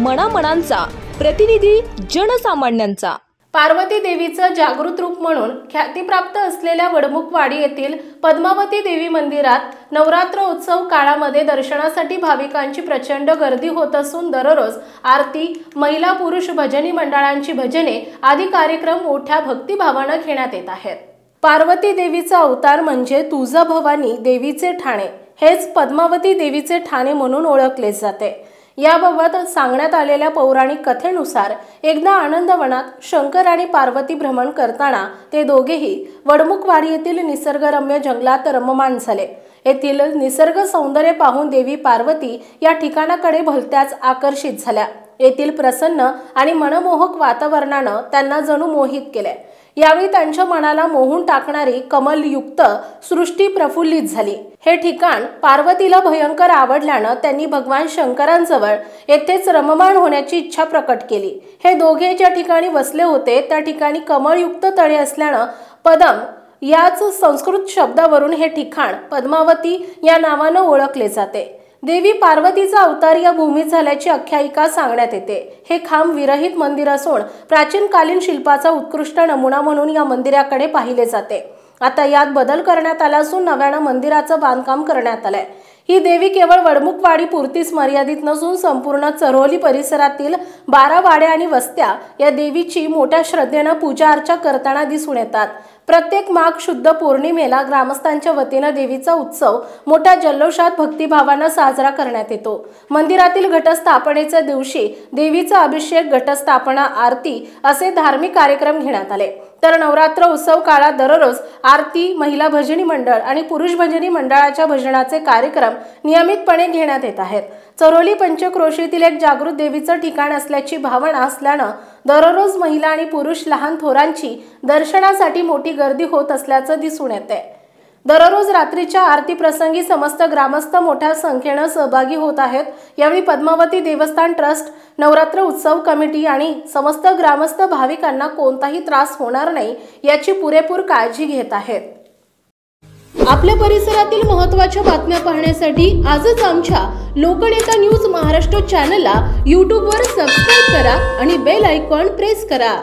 मनामनांचा प्रतिनिधी जनसामान्यांचा। पार्वती देवीचं जागृत रूप म्हणून ख्यातीप्राप्त असलेल्या वडमुखवाडी येथील पद्मावती देवी मंदिरात नवरात्र उत्सव काळामध्ये दर्शनासाठी भाविकांची प्रचंड गर्दी होत असून दररोज आरती, महिला पुरुष भजनी मंडळांची भजने आदी कार्यक्रम मोठ्या भक्तिभावाने घेण्यात येत आहेत। पार्वती देवीचा अवतार म्हणजे तुळजाभवानी देवीचे ठाणे, हेच पद्मावती देवीचे ठाणे म्हणून ओळखले जाते। याबाबत सांगण्यात आलेल्या पौराणिक कथेनुसार एकदा आनंदवनात शंकर आणि पार्वती भ्रमण करताना ते दोघेही वडमुखवाडी येथील निसर्गरम्य जंगलात रममाण झाले। येथील निसर्ग सौंदर्य पाहून देवी पार्वती या ठिकाणाकडे भलत्याच आकर्षित झाल्या। येथील प्रसन्न आणि मनमोहक वातावरणाने त्यांना जणू मोहित केले। यावेळी त्यांच्या मनाला मोहून टाकणारी कमलयुक्त सृष्टी प्रफुल्लित झाली। हे ठिकाण पार्वतीला भयंकर आवडल्याने त्यांनी भगवान शंकरांजवळ येथेच रममाण होण्याची इच्छा प्रकट केली। हे दोघे ज्या ठिकाणी वसले होते त्या ठिकाणी कमळयुक्त तळे असल्याने पदम याच संस्कृत शब्दावरून हे ठिकाण पद्मावती या नावाने ओळखले जाते। देवी पार्वतीचा अवतार या भूमीत झाल्याची आख्यायिका सांगण्यात येते। हे खांब विरहित मंदिर असून प्राचीन कालीन शिल्पाचा उत्कृष्ट नमुना म्हणून या मंदिराकडे पाहिले जाते। आता यात बदल करण्यात आला असून नव्याने मंदिराचं बांधकाम करण्यात आलंय। ही देवी केवळ वडमुखवाडी पुरतीच मर्यादित नसून संपूर्ण चरोली परिसरातील 12 वाड्या आणि वस्त्या या देवीची मोठ्या श्रद्धेने पूजा अर्चा करताना दिसून येतात। प्रत्येक माघ शुद्ध पौर्णिमेला ग्रामस्थांच्या वतीने देवीचा उत्सव मोठ्या जल्लोषात भक्तिभावाने साजरा करण्यात येतो। मंदिरातील घटस्थापनेच्या दिवशी देवीचा अभिषेक, घटस्थापना, आरती असे धार्मिक कार्यक्रम घेण्यात आले। तर नवरात्र उत्सव काळात दररोज आरती, महिला भजनी मंडळ आणि पुरुष भजनी मंडळाच्या भजनाचे कार्यक्रम नियमितपणे घेण्यात येत आहेत। चरोली पंचक्रोशीतील एक जागृत देवीचं ठिकाण असल्याची भावना असल्याने दररोज महिला आणि पुरुष लहान थोरांची दर्शनासाठी मोठी गर्दी होत असल्याचं दिसून येते। दररोज रात्रीच्या आरती प्रसंगी समस्त ग्रामस्थ मोठ्या संख्येने सहभागी होत आहेत। यावेळी पद्मावती देवस्थान ट्रस्ट, नवरात्र उत्सव कमिटी आणि समस्त ग्रामस्थ भाविकांना कोणताही त्रास होणार नाही याची पुरेपूर काळजी घेत आहेत। आपल्या परिसरातील महत्त्वाच्या बातम्या पाहण्यासाठी आजच आमच्या लोकनेता न्यूज महाराष्ट्र चॅनलला YouTube वर सबस्क्राइब करा आणि बेल आयकॉन प्रेस करा।